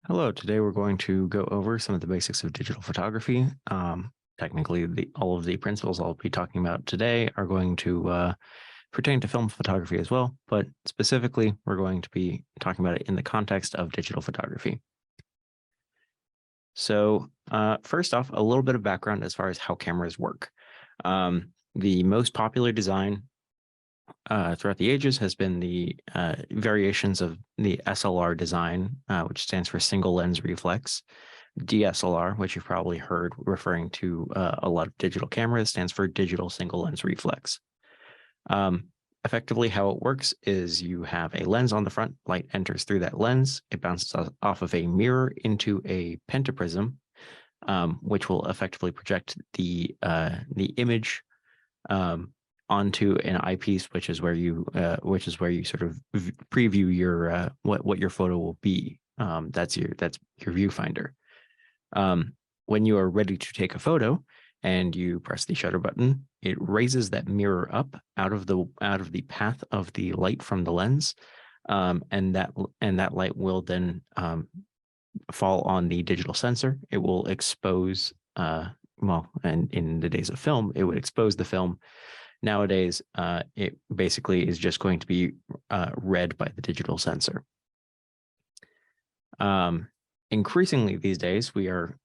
Hello, today we're going to go over some of the basics of digital photography. Technically, all of the principles I'll be talking about today are going to pertain to film photography as well, but specifically, we're going to be talking about it in the context of digital photography. So first off, a little bit of background as far as how cameras work. The most popular design throughout the ages has been the variations of the SLR design, which stands for single lens reflex. DSLR, which you've probably heard referring to a lot of digital cameras, stands for digital single lens reflex. Effectively, how it works is you have a lens on the front, light enters through that lens, it bounces off of a mirror into a pentaprism, which will effectively project the image onto an eyepiece, which is where you sort of preview your what your photo will be. That's your viewfinder. When you are ready to take a photo and you press the shutter button, it raises that mirror up out of the path of the light from the lens, and that light will then fall on the digital sensor. It will expose and in the days of film, it would expose the film. Nowadays, it basically is just going to be read by the digital sensor. Increasingly these days, we are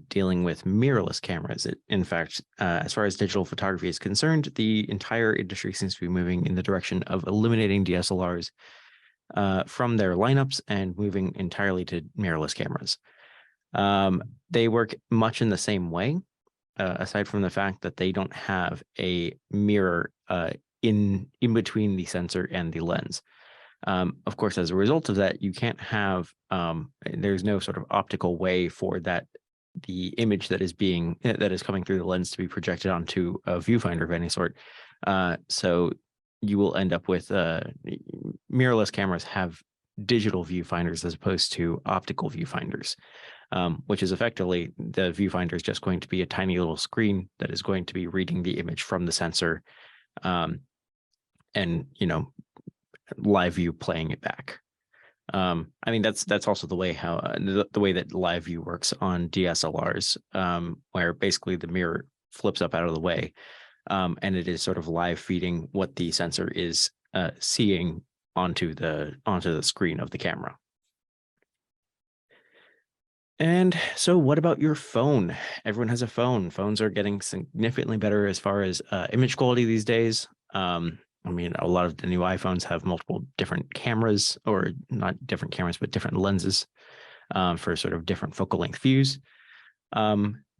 dealing with mirrorless cameras. In fact, as far as digital photography is concerned, the entire industry seems to be moving in the direction of eliminating DSLRs from their lineups and moving entirely to mirrorless cameras. They work much in the same way, aside from the fact that they don't have a mirror in between the sensor and the lens. Of course, as a result of that, you can't have, there's no sort of optical way for the image that is coming through the lens to be projected onto a viewfinder of any sort. So you will end up with mirrorless cameras have digital viewfinders as opposed to optical viewfinders, which is effectively the viewfinder is just going to be a tiny little screen that is going to be reading the image from the sensor, and live view playing it back. I mean, that's also the way how the way that live view works on DSLRs, where basically the mirror flips up out of the way, and it is sort of live feeding what the sensor is seeing onto the screen of the camera. And so what about your phone? Everyone has a phone. Phones are getting significantly better as far as image quality these days. I mean, a lot of the new iPhones have multiple different cameras, or not different cameras, but different lenses for sort of different focal length views.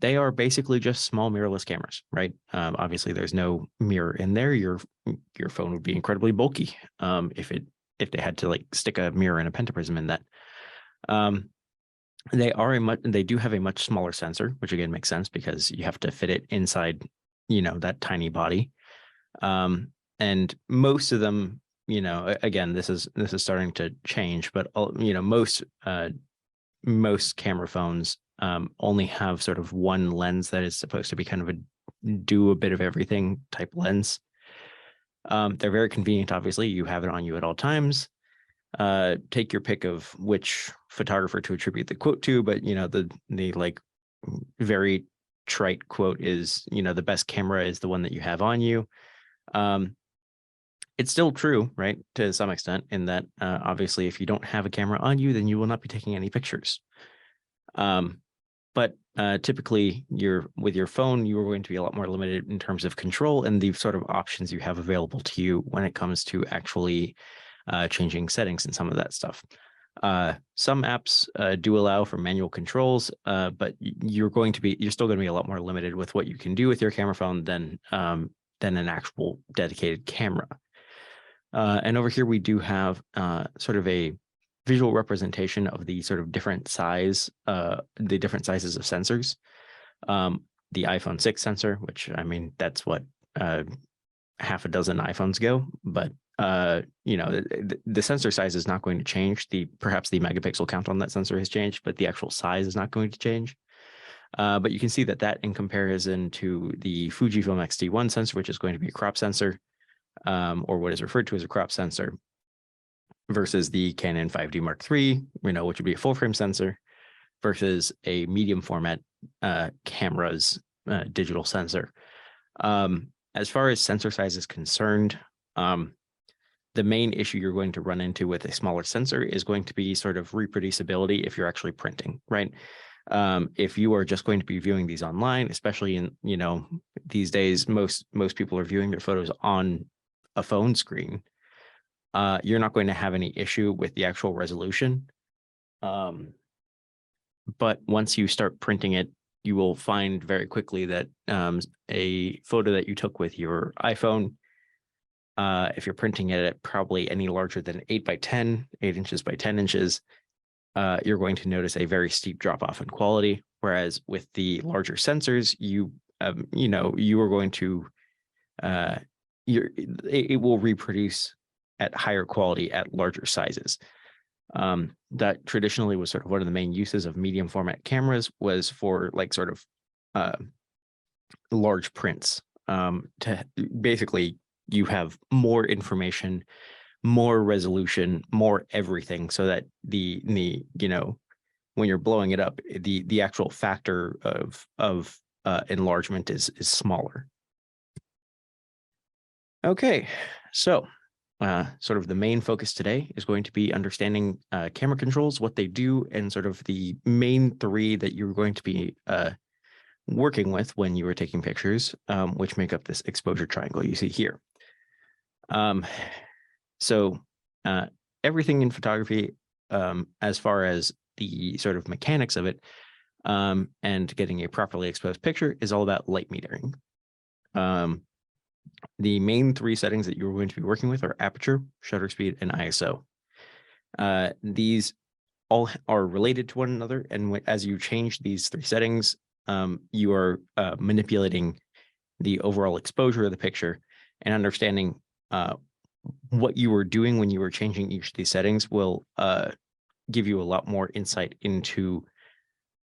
They are basically just small mirrorless cameras, right? Obviously, there's no mirror in there. Your phone would be incredibly bulky if they had to like stick a mirror and a pentaprism in that. They do have a much smaller sensor, which again makes sense because you have to fit it inside, that tiny body. And most of them, again, this is starting to change, but most camera phones only have sort of one lens that is supposed to be kind of do a bit of everything type lens. They're very convenient. Obviously, you have it on you at all times. Take your pick of which photographer to attribute the quote to, but the like very trite quote is, the best camera is the one that you have on you. It's still true, right, to some extent, in that obviously if you don't have a camera on you, then you will not be taking any pictures. But typically with your phone, you are going to be a lot more limited in terms of control and the sort of options you have available to you when it comes to actually changing settings and some of that stuff. Some apps do allow for manual controls, but you're still going to be a lot more limited with what you can do with your camera phone than an actual dedicated camera. And over here we do have sort of a visual representation of the sort of different sizes of sensors. The iPhone 6 sensor, which I mean, that's what half a dozen iPhones go, but the sensor size is not going to change. Perhaps the megapixel count on that sensor has changed, but the actual size is not going to change. But you can see that in comparison to the Fujifilm X-T1 sensor, which is going to be a crop sensor, or what is referred to as a crop sensor, versus the Canon 5D Mark III, which would be a full frame sensor, versus a medium format camera's digital sensor. As far as sensor size is concerned, the main issue you're going to run into with a smaller sensor is going to be sort of reproducibility if you're actually printing, right? If you are just going to be viewing these online, especially in, these days, most people are viewing their photos on a phone screen. You're not going to have any issue with the actual resolution. But once you start printing it, you will find very quickly that a photo that you took with your iPhone, if you're printing it at probably any larger than 8 by 10, 8 inches by 10 inches, you're going to notice a very steep drop off in quality. Whereas with the larger sensors, you are going to, it will reproduce at higher quality at larger sizes. That traditionally was sort of one of the main uses of medium format cameras, was for like sort of large prints. To basically, you have more information, more resolution, more everything, so that the when you're blowing it up, the actual factor of enlargement is smaller. Okay, so sort of the main focus today is going to be understanding camera controls, what they do, and sort of the main three that you're going to be working with when you are taking pictures, which make up this exposure triangle you see here. So everything in photography, as far as the sort of mechanics of it, and getting a properly exposed picture, is all about light metering. The main three settings that you're going to be working with are aperture, shutter speed, and ISO. These all are related to one another, and as you change these three settings, you are manipulating the overall exposure of the picture, and understanding what you were doing when you were changing each of these settings will give you a lot more insight into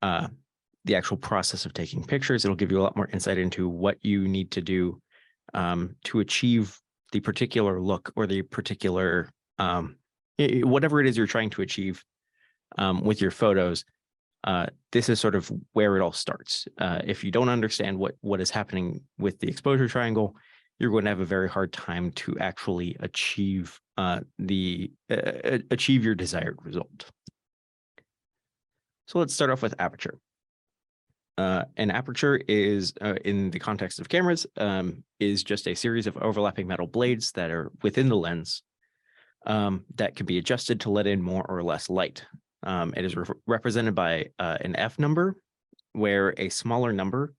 the actual process of taking pictures. It'll give you a lot more insight into what you need to do to achieve the particular look, or the particular whatever it is you're trying to achieve with your photos. This is sort of where it all starts. If you don't understand what is happening with the exposure triangle, you're going to have a very hard time to actually achieve achieve your desired result. So let's start off with aperture. An aperture is, in the context of cameras, is just a series of overlapping metal blades that are within the lens that can be adjusted to let in more or less light. It is represented by an F number, where a smaller number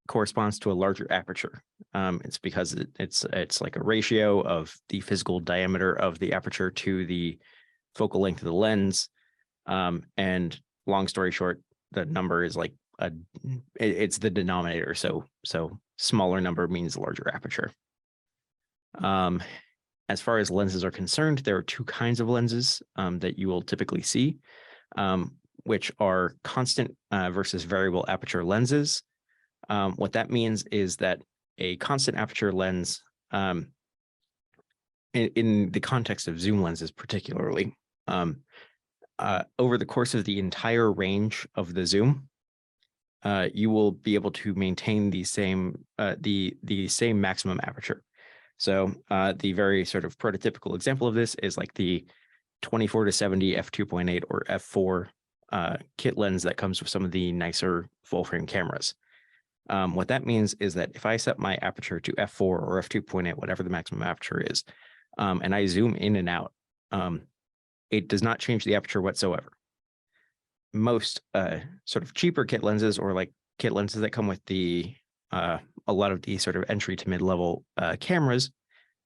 corresponds to a larger aperture. It's because it's like a ratio of the physical diameter of the aperture to the focal length of the lens. And long story short, the number is like it's the denominator. So smaller number means larger aperture. As far as lenses are concerned, there are two kinds of lenses that you will typically see, which are constant versus variable aperture lenses. What that means is that a constant aperture lens, in the context of zoom lenses particularly, over the course of the entire range of the zoom, you will be able to maintain the same maximum aperture. So the very sort of prototypical example of this is like the 24-70 f2.8 or f4 kit lens that comes with some of the nicer full frame cameras. What that means is that if I set my aperture to f4 or f2.8, whatever the maximum aperture is, and I zoom in and out, it does not change the aperture whatsoever. Most sort of cheaper kit lenses, or like kit lenses that come with the a lot of the sort of entry to mid-level cameras,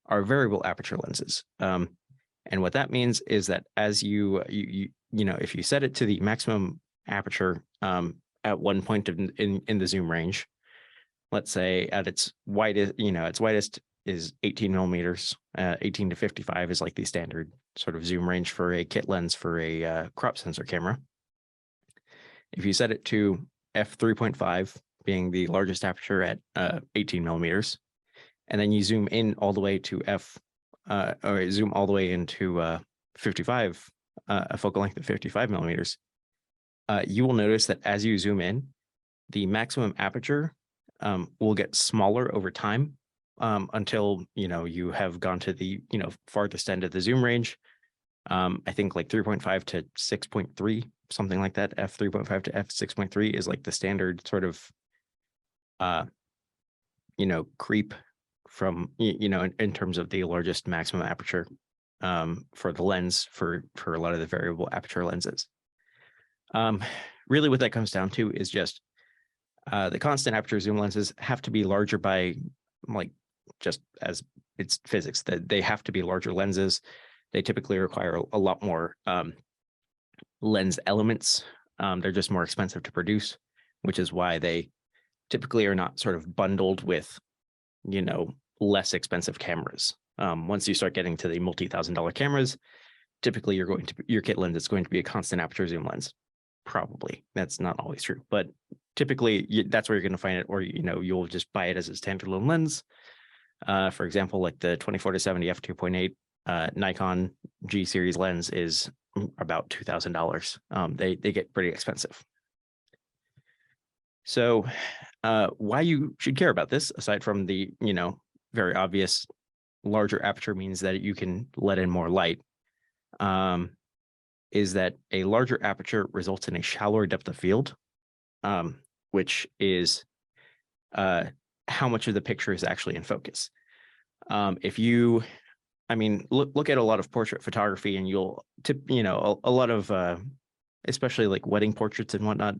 are variable aperture lenses. And what that means is that as you if you set it to the maximum aperture at one point in the zoom range, let's say at its widest, its widest is 18 millimeters, 18 to 55 is like the standard sort of zoom range for a kit lens for a crop sensor camera. If you set it to f3.5, being the largest aperture at 18 millimeters, and then you zoom in all the way to or zoom all the way into 55, a focal length of 55 millimeters, you will notice that as you zoom in, the maximum aperture will get smaller over time until you have gone to the farthest end of the zoom range. I think like 3.5 to 6.3, something like that. F3.5 to F6.3 is like the standard sort of creep from in terms of the largest maximum aperture for the lens for a lot of the variable aperture lenses. Really what that comes down to is just the constant aperture zoom lenses have to be larger by, like, just as it's physics, that they have to be larger lenses. They typically require a lot more lens elements. They're just more expensive to produce, which is why they typically are not sort of bundled with, less expensive cameras. Once you start getting to the multi-$1,000 cameras, typically your kit lens is going to be a constant aperture zoom lens. Probably. That's not always true, but typically that's where you're going to find it, or you'll just buy it as a standalone lens. For example, like the 24-70 f2.8 Nikon G series lens is about $2,000. They get pretty expensive. So why you should care about this, aside from the very obvious larger aperture means that you can let in more light, is that a larger aperture results in a shallower depth of field, which is how much of the picture is actually in focus. If you, look at a lot of portrait photography, and you'll a lot of, especially like wedding portraits and whatnot,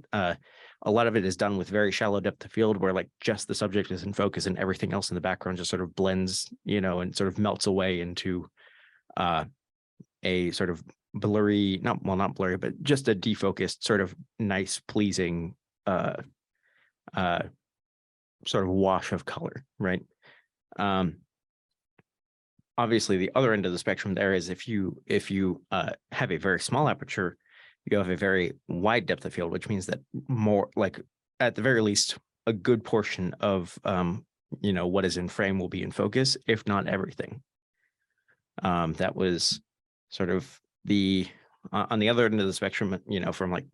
a lot of it is done with very shallow depth of field, where like just the subject is in focus and everything else in the background just sort of blends, and sort of melts away into a sort of blurry, not blurry, but just a defocused, sort of nice, pleasing sort of wash of color, right? Obviously, the other end of the spectrum there is if you have a very small aperture, you have a very wide depth of field, which means that more, like, at the very least, a good portion of what is in frame will be in focus, if not everything. That was sort of the on the other end of the spectrum, from like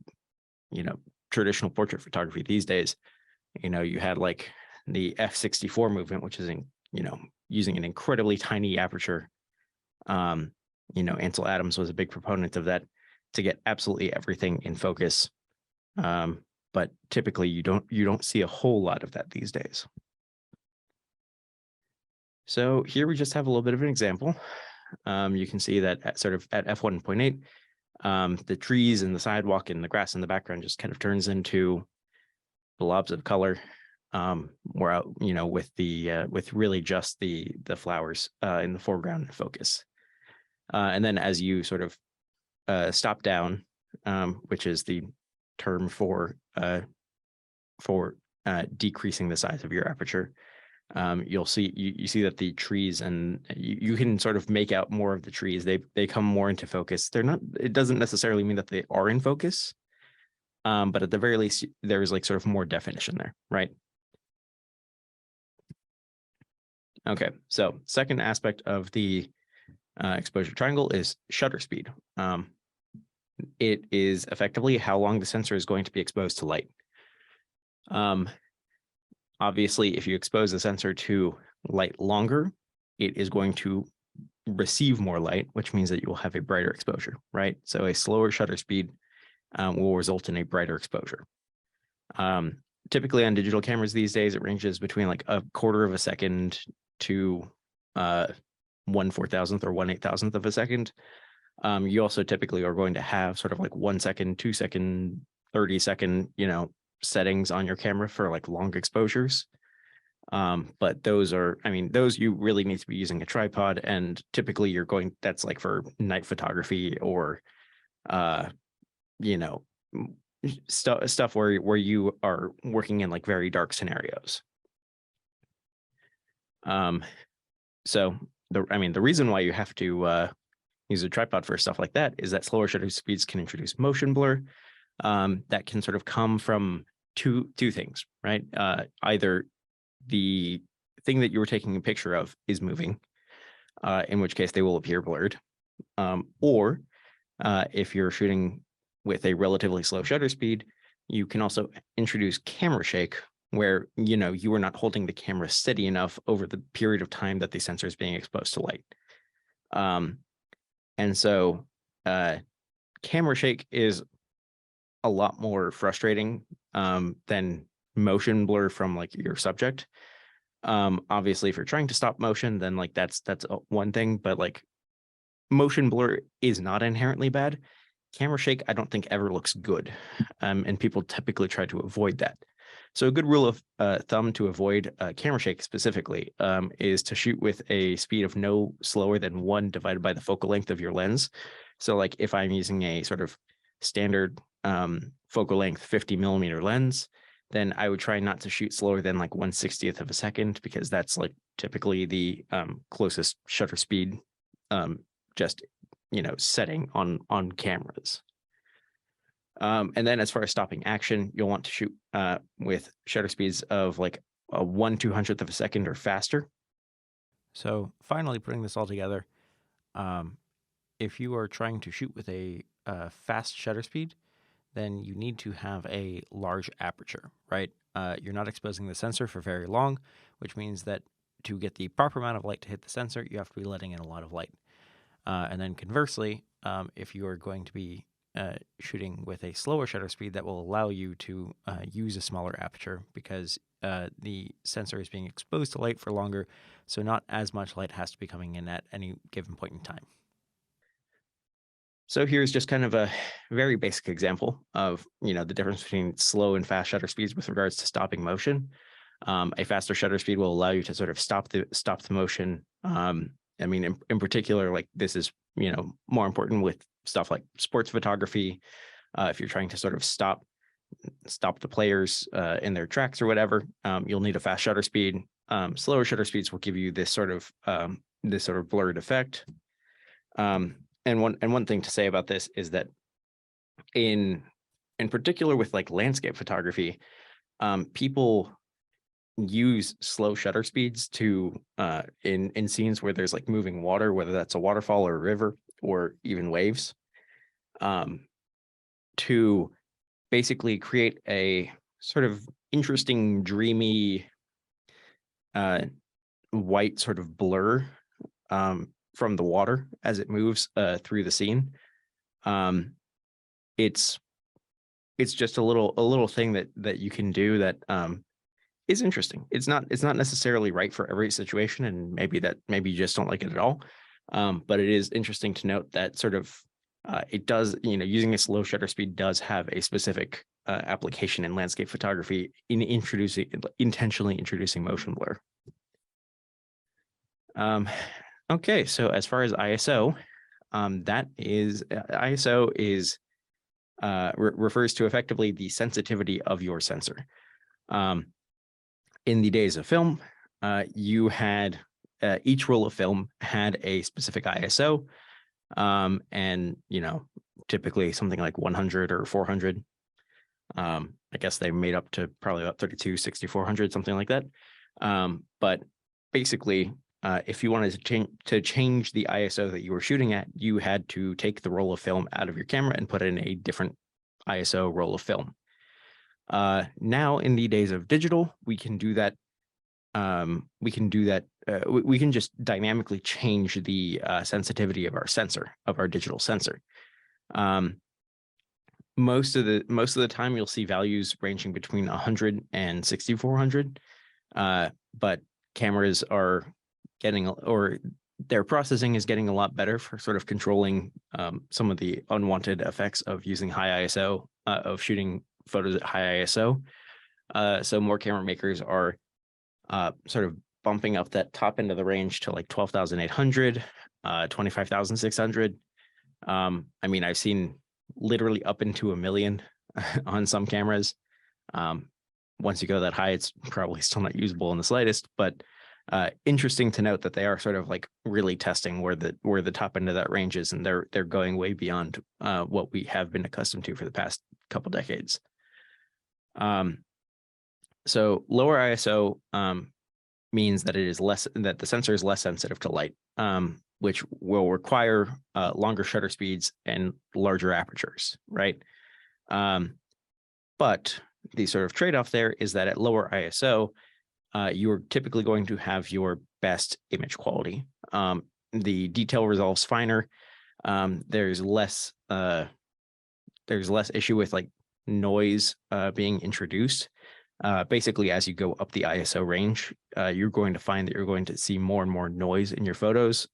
traditional portrait photography these days. You had like the F64 movement, which is using an incredibly tiny aperture. Ansel Adams was a big proponent of that, to get absolutely everything in focus. But typically you don't see a whole lot of that these days. So here we just have a little bit of an example. You can see that at f1.8, the trees and the sidewalk and the grass in the background just kind of turns into blobs of color. We're out, with really just the flowers in the foreground focus. And then as you sort of stop down, which is the term for decreasing the size of your aperture, you'll see you see that the trees, and you can sort of make out more of the trees. They come more into focus. They're not. It doesn't necessarily mean that they are in focus, but at the very least, there's like sort of more definition there, right? Okay, so second aspect of the exposure triangle is shutter speed. It is effectively how long the sensor is going to be exposed to light. Obviously, if you expose the sensor to light longer, it is going to receive more light, which means that you will have a brighter exposure, right? So a slower shutter speed will result in a brighter exposure. Typically on digital cameras these days, it ranges between like a quarter of a second to 1/4000th or 1/8000th of a second. You also typically are going to have sort of like 1 second, 2 second, 30 second, settings on your camera for like long exposures. But those you really need to be using a tripod, and typically that's like for night photography or stuff where you are working in like very dark scenarios. So the reason why you have to use a tripod for stuff like that is that slower shutter speeds can introduce motion blur. That can sort of come from two things, right? Either the thing that you were taking a picture of is moving, in which case they will appear blurred. Or if you're shooting with a relatively slow shutter speed, you can also introduce camera shake, where you are not holding the camera steady enough over the period of time that the sensor is being exposed to light. And so camera shake is a lot more frustrating than motion blur from like your subject. Obviously, if you're trying to stop motion, then like that's one thing, but like motion blur is not inherently bad. Camera shake, I don't think ever looks good, and people typically try to avoid that. So a good rule of thumb to avoid camera shake specifically is to shoot with a speed of no slower than 1 divided by the focal length of your lens. So like if I'm using a sort of standard focal length 50 millimeter lens, then I would try not to shoot slower than like 1/60th of a second, because that's like typically the closest shutter speed just setting on cameras. And then as far as stopping action, you'll want to shoot with shutter speeds of like a 1/200th of a second or faster. So finally, putting this all together, if you are trying to shoot with a fast shutter speed, then you need to have a large aperture, right? You're not exposing the sensor for very long, which means that to get the proper amount of light to hit the sensor, you have to be letting in a lot of light. And then conversely, if you are going to be shooting with a slower shutter speed, that will allow you to use a smaller aperture, because the sensor is being exposed to light for longer, so not as much light has to be coming in at any given point in time. So here's just kind of a very basic example of the difference between slow and fast shutter speeds with regards to stopping motion. A faster shutter speed will allow you to sort of stop the motion. I mean, in particular, like this is more important with stuff like sports photography. If you're trying to sort of stop the players in their tracks or whatever, you'll need a fast shutter speed. Slower shutter speeds will give you this sort of blurred effect. And one thing to say about this is that in particular with like landscape photography, people use slow shutter speeds to in scenes where there's like moving water, whether that's a waterfall or a river or even waves, to basically create a sort of interesting, dreamy white sort of blur from the water as it moves through the scene. It's just a little thing that you can do that is interesting. It's not necessarily right for every situation, and maybe you just don't like it at all. But it is interesting to note that sort of it does, using a slow shutter speed does have a specific application in landscape photography in intentionally introducing motion blur. Okay, so as far as ISO, ISO is refers to effectively the sensitivity of your sensor. In the days of film, you had each roll of film had a specific ISO, and typically something like 100 or 400. I guess they made up to probably about 32, 6400, something like that. But basically, if you wanted to change the ISO that you were shooting at, you had to take the roll of film out of your camera and put in a different ISO roll of film. Now, in the days of digital, we can do that. We can just dynamically change the sensitivity of our digital sensor. Most of the time, you'll see values ranging between 100 and 6400, but cameras are getting, or their processing is getting a lot better for sort of controlling some of the unwanted effects of using high ISO, of shooting photos at high ISO. So more camera makers are sort of bumping up that top end of the range to like 12,800, 25,600. I mean, I've seen literally up into 1 million on some cameras. Once you go that high, it's probably still not usable in the slightest, but interesting to note that they are sort of like really testing where the top end of that range is, and they're going way beyond what we have been accustomed to for the past couple decades. So lower ISO means that that the sensor is less sensitive to light, which will require longer shutter speeds and larger apertures, right? But the sort of trade-off there is that at lower ISO, you're typically going to have your best image quality. The detail resolves finer. There's less issue with like noise being introduced. Basically, as you go up the ISO range, you're going to find that you're going to see more and more noise in your photos,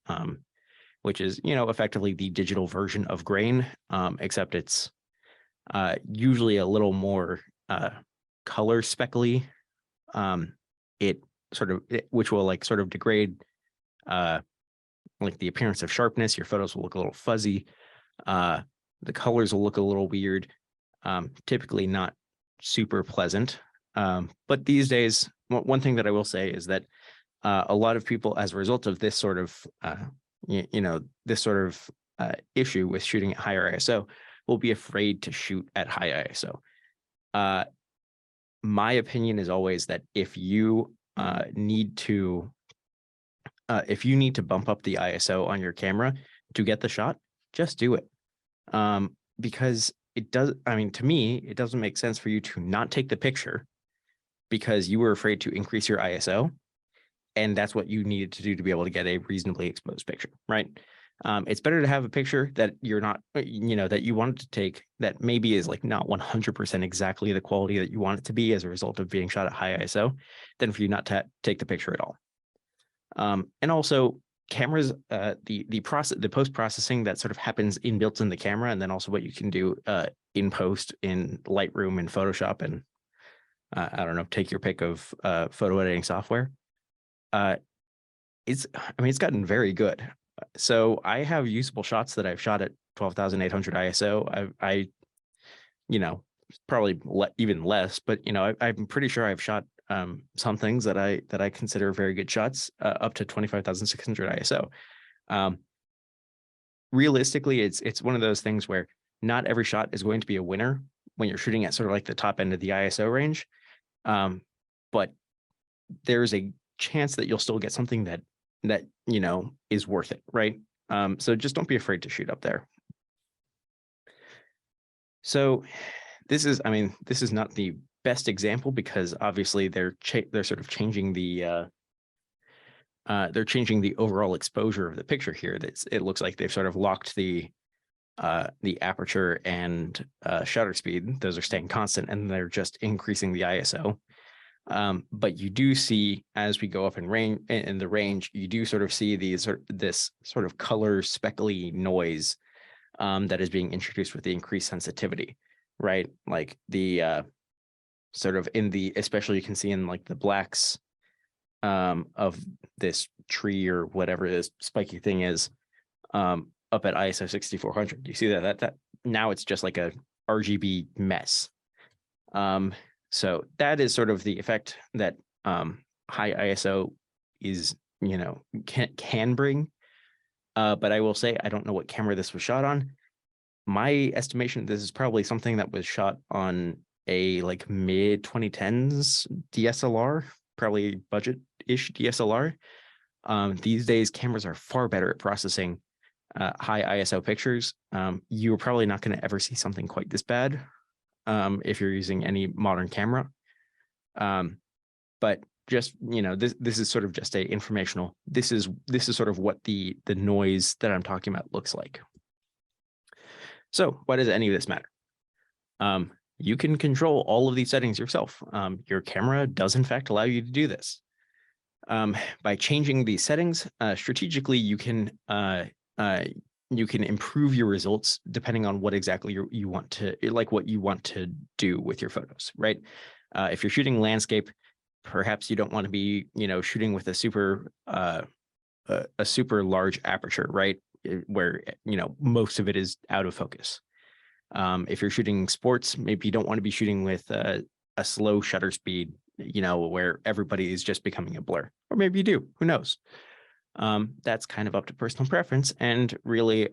which is, effectively the digital version of grain, except it's usually a little more color speckly. Which will like sort of degrade like the appearance of sharpness. Your photos will look a little fuzzy. The colors will look a little weird. Typically not super pleasant. But these days, one thing that I will say is that a lot of people, as a result of this sort of, issue with shooting at higher ISO, will be afraid to shoot at high ISO. My opinion is always that if you need to bump up the ISO on your camera to get the shot, just do it. Because to me, it doesn't make sense for you to not take the picture because you were afraid to increase your ISO. And that's what you needed to do to be able to get a reasonably exposed picture, right? It's better to have a picture that you're not, that you wanted to take that maybe is like not 100% exactly the quality that you want it to be as a result of being shot at high ISO, than for you not to take the picture at all. And also cameras, the post-processing that sort of happens inbuilt in the camera, and then also what you can do in post in Lightroom and Photoshop and I don't know, take your pick of photo editing software. It's gotten very good. So I have usable shots that I've shot at 12,800 ISO. I probably even less, but I'm pretty sure I've shot some things that I consider very good shots up to 25,600 ISO. Realistically, it's one of those things where not every shot is going to be a winner when you're shooting at sort of like the top end of the ISO range. But there's a chance that you'll still get something that is worth it, right? So just don't be afraid to shoot up there. So this is not the best example because obviously they're sort of changing the overall exposure of the picture here. It looks like they've sort of locked the aperture and shutter speed. Those are staying constant, and they're just increasing the ISO. But you do see, as we go up in the range, you do sort of see this sort of color speckly noise that is being introduced with the increased sensitivity, right? Like the sort of especially you can see in like the blacks of this tree or whatever this spiky thing is up at ISO 6400. You see that now it's just like a RGB mess. So that is sort of the effect that high ISO is, can bring. But I will say, I don't know what camera this was shot on. My estimation, this is probably something that was shot on a like mid 2010s DSLR, probably budget-ish DSLR. These days, cameras are far better at processing high ISO pictures. You're probably not going to ever see something quite this bad if you're using any modern camera. But just, this is sort of just a informational, this is sort of what the noise that I'm talking about looks like. So why does any of this matter? You can control all of these settings yourself. Your camera does in fact allow you to do this. By changing these settings strategically, you can improve your results depending on what exactly you want to do with your photos, right? If you're shooting landscape, perhaps you don't want to be, shooting with a super large aperture, right? Where, most of it is out of focus. If you're shooting sports, maybe you don't want to be shooting with a slow shutter speed, where everybody is just becoming a blur, or maybe you do, who knows? That's kind of up to personal preference. And really,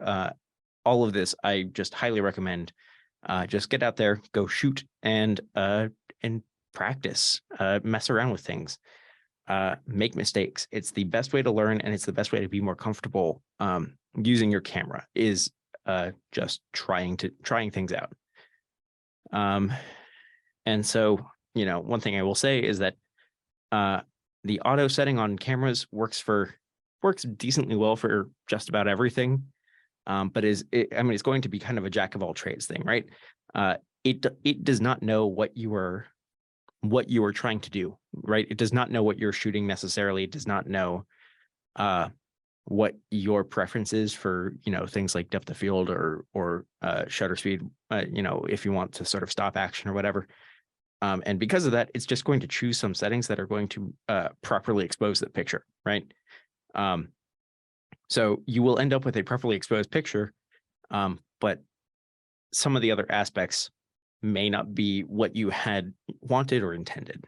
all of this, I just highly recommend, just get out there, go shoot and practice, mess around with things. make mistakes. It's the best way to learn, and it's the best way to be more comfortable using your camera, is just trying things out. And so, one thing I will say is that the auto setting on cameras works decently well for just about everything. But it's going to be kind of a jack of all trades thing, right? It does not know what you are trying to do, right? It does not know what you're shooting necessarily. It does not know what your preference is for, things like depth of field or shutter speed, if you want to sort of stop action or whatever. And because of that, it's just going to choose some settings that are going to properly expose the picture, right? So you will end up with a properly exposed picture, but some of the other aspects may not be what you had wanted or intended.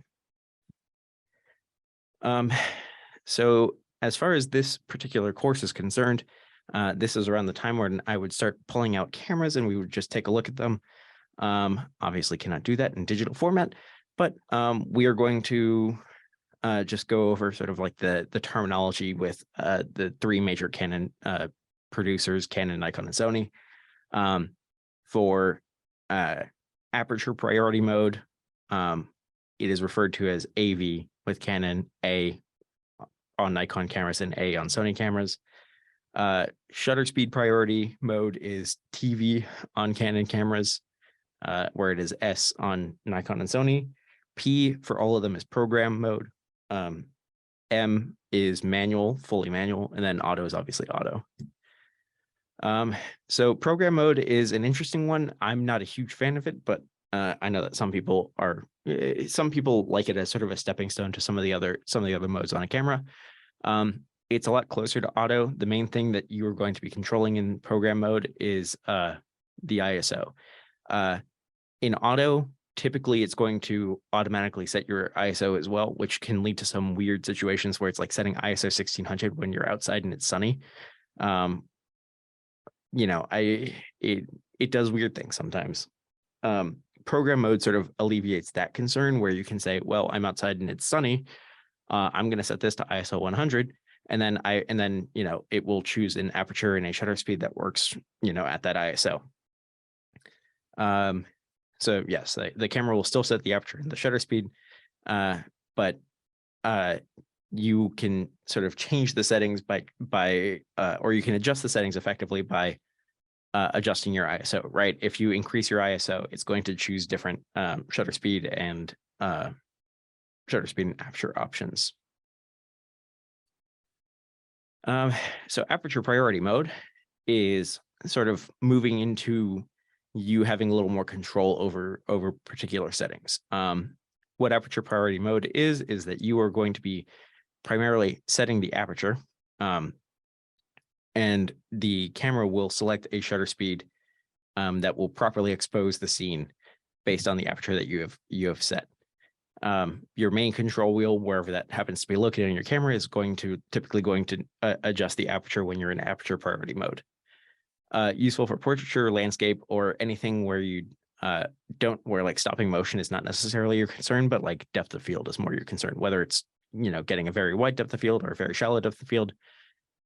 So as far as this particular course is concerned, this is around the time when I would start pulling out cameras and we would just take a look at them. Obviously cannot do that in digital format, but we are going to just go over sort of like the terminology with the three major Canon producers, Canon, Nikon, and Sony. For aperture priority mode, it is referred to as AV with Canon, A on Nikon cameras, and A on Sony cameras. Shutter speed priority mode is TV on Canon cameras, where it is S on Nikon and Sony. P for all of them is program mode. M is manual, fully manual, and then auto is obviously auto. So program mode is an interesting one. I'm not a huge fan of it, but I know that some people like it as sort of a stepping stone to some of the other modes on a camera. It's a lot closer to auto. The main thing that you are going to be controlling in program mode is the ISO. In auto, typically it's going to automatically set your ISO as well, which can lead to some weird situations where it's like setting ISO 1600 when you're outside and it's sunny. It does weird things sometimes. Program mode sort of alleviates that concern, where you can say, well, I'm outside and it's sunny. I'm going to set this to ISO 100. And then it will choose an aperture and a shutter speed that works, at that ISO. So yes, the camera will still set the aperture and the shutter speed, but you can sort of change the settings or you can adjust the settings effectively by adjusting your ISO, right? If you increase your ISO, it's going to choose different shutter speed and aperture options. So aperture priority mode is sort of moving into you having a little more control over particular settings. What aperture priority mode is that you are going to be primarily setting the aperture, and the camera will select a shutter speed that will properly expose the scene based on the aperture that you have set. Your main control wheel, wherever that happens to be located in your camera, is typically going to adjust the aperture when you're in aperture priority mode. Useful for portraiture, landscape, or anything where you where like stopping motion is not necessarily your concern, but like depth of field is more your concern, whether it's getting a very wide depth of field or a very shallow depth of field.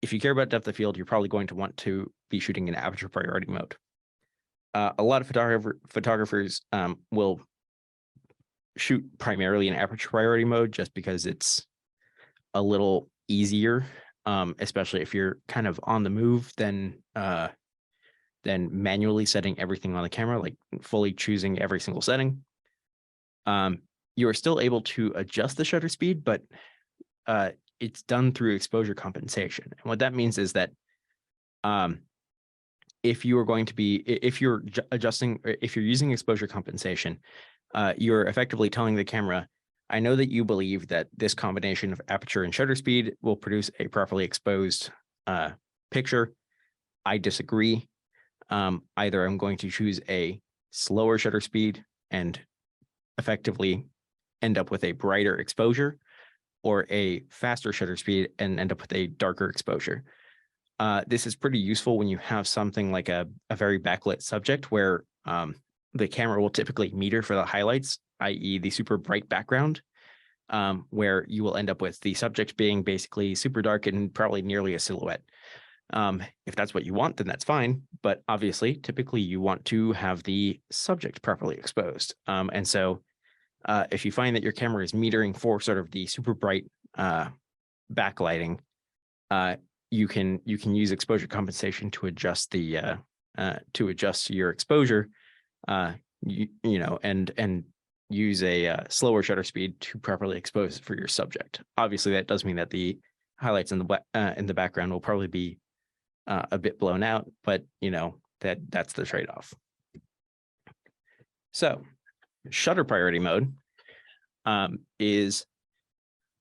If you care about depth of field, you're probably going to want to be shooting in aperture priority mode. A lot of photographers will shoot primarily in aperture priority mode just because it's a little easier, especially if you're kind of on the move than manually setting everything on the camera, like fully choosing every single setting. You are still able to adjust the shutter speed, but it's done through exposure compensation. And what that means is that if you're using exposure compensation, you're effectively telling the camera, I know that you believe that this combination of aperture and shutter speed will produce a properly exposed picture. I disagree. Either I'm going to choose a slower shutter speed and effectively end up with a brighter exposure, or a faster shutter speed and end up with a darker exposure. This is pretty useful when you have something like a very backlit subject where the camera will typically meter for the highlights, i.e. the super bright background. where you will end up with the subject being basically super dark and probably nearly a silhouette. If that's what you want, then that's fine. But obviously, typically you want to have the subject properly exposed. And so if you find that your camera is metering for sort of the super bright backlighting, you can use exposure compensation to adjust the your exposure, and use a slower shutter speed to properly expose it for your subject. Obviously, that does mean that the highlights in the background will probably be a bit blown out, but that's the trade-off. So shutter priority mode is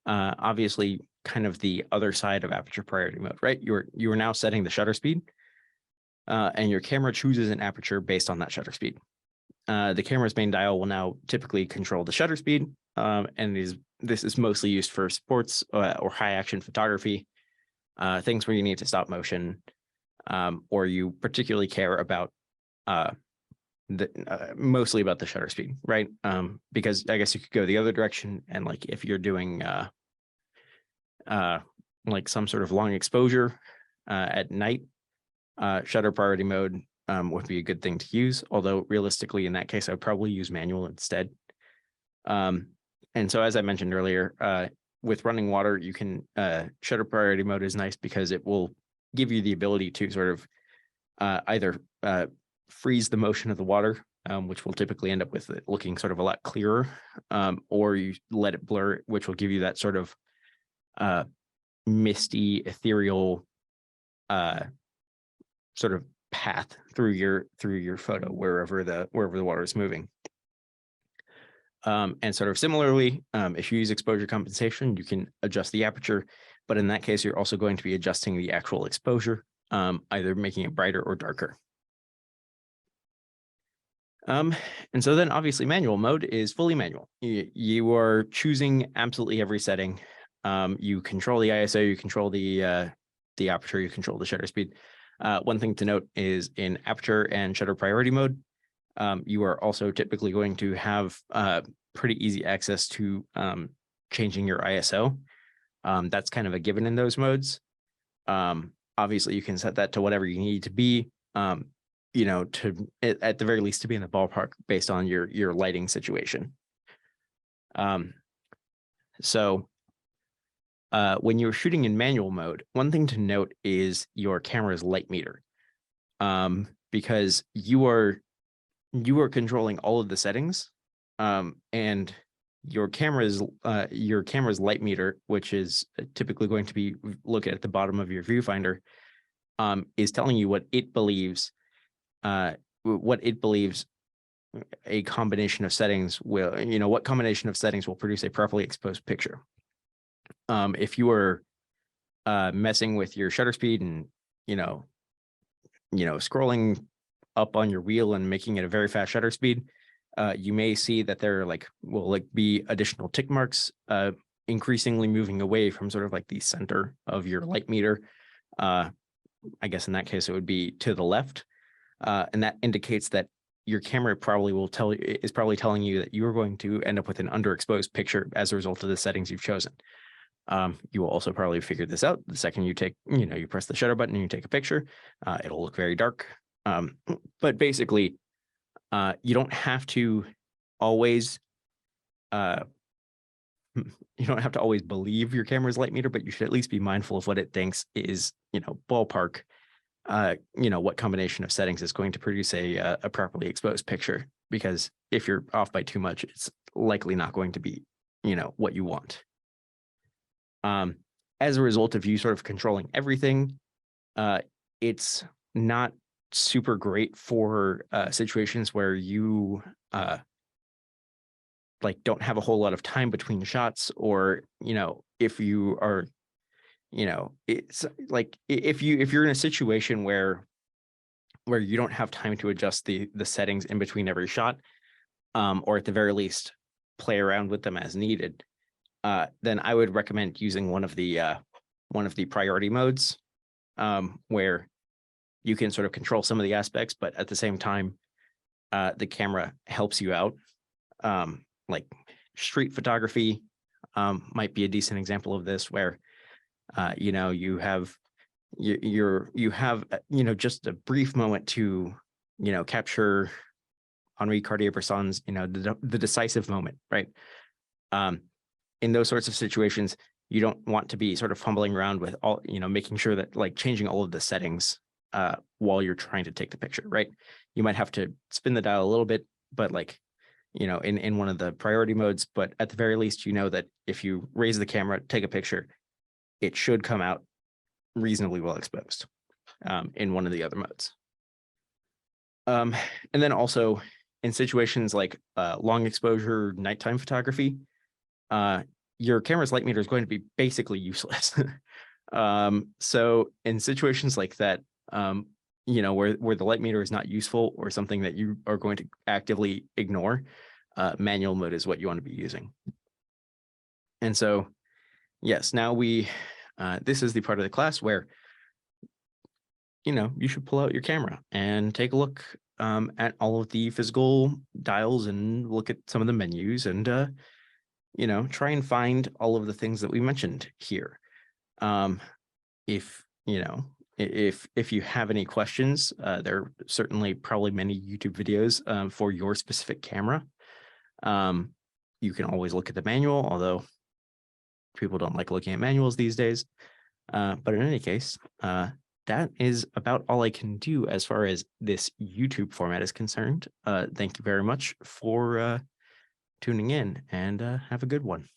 obviously kind of the other side of aperture priority mode, right? You are now setting the shutter speed, and your camera chooses an aperture based on that shutter speed. The camera's main dial will now typically control the shutter speed, and this is mostly used for sports or high action photography, things where you need to stop motion, or you particularly care about mostly about the shutter speed, right? Because I guess you could go the other direction, and like if you're doing like some sort of long exposure at night, shutter priority mode would be a good thing to use. Although realistically, in that case, I would probably use manual instead. And so, as I mentioned earlier, with running water, you can shutter priority mode is nice because it will give you the ability to sort of either freeze the motion of the water, which will typically end up with it looking sort of a lot clearer, or you let it blur, which will give you that sort of misty, ethereal sort of path through your photo wherever the water is moving. And sort of similarly, if you use exposure compensation, you can adjust the aperture, but in that case, you're also going to be adjusting the actual exposure, either making it brighter or darker. And so then obviously manual mode is fully manual. You are choosing absolutely every setting. You control the ISO, you control the aperture, you control the shutter speed. One thing to note is in aperture and shutter priority mode, you are also typically going to have pretty easy access to changing your ISO. That's kind of a given in those modes. Obviously, you can set that to whatever you need to be, to at the very least to be in the ballpark based on your lighting situation. So when you're shooting in manual mode, one thing to note is your camera's light meter, because you are controlling all of the settings, and your camera's light meter, which is typically going to be located at the bottom of your viewfinder, is telling you what it believes a combination of settings will, what combination of settings will produce a properly exposed picture. If you are messing with your shutter speed and scrolling up on your wheel and making it a very fast shutter speed, you may see that there will be additional tick marks, increasingly moving away from sort of like the center of your light meter. I guess in that case it would be to the left, and that indicates that your camera is probably telling you that you are going to end up with an underexposed picture as a result of the settings you've chosen. You will also probably figure this out the second you take, you press the shutter button and you take a picture. It'll look very dark. But basically, you don't have to always believe your camera's light meter, but you should at least be mindful of what it thinks is, ballpark, what combination of settings is going to produce a properly exposed picture. Because if you're off by too much, it's likely not going to be, what you want. As a result of you sort of controlling everything, it's not super great for situations where you don't have a whole lot of time between shots, or if you are it's like if you're in a situation where you don't have time to adjust the settings in between every shot, or at the very least play around with them as needed, then I would recommend using one of the priority modes, where you can sort of control some of the aspects, but at the same time, the camera helps you out. Like street photography, might be a decent example of this, where you have just a brief moment to capture Henri Cartier-Bresson's the decisive moment, right? In those sorts of situations, you don't want to be sort of fumbling around with all, making sure that like changing all of the settings while you're trying to take the picture, right? You might have to spin the dial a little bit, but like, in one of the priority modes, but at the very least, that if you raise the camera, take a picture, it should come out reasonably well exposed in one of the other modes. And then also in situations like long exposure nighttime photography, your camera's light meter is going to be basically useless. So in situations like that, where the light meter is not useful or something that you are going to actively ignore, manual mode is what you want to be using. And so, yes, now this is the part of the class where, you should pull out your camera and take a look at all of the physical dials and look at some of the menus and, try and find all of the things that we mentioned here. If you have any questions, there are certainly probably many YouTube videos for your specific camera. You can always look at the manual, although people don't like looking at manuals these days. But in any case, that is about all I can do as far as this YouTube format is concerned. Thank you very much for tuning in, and have a good one.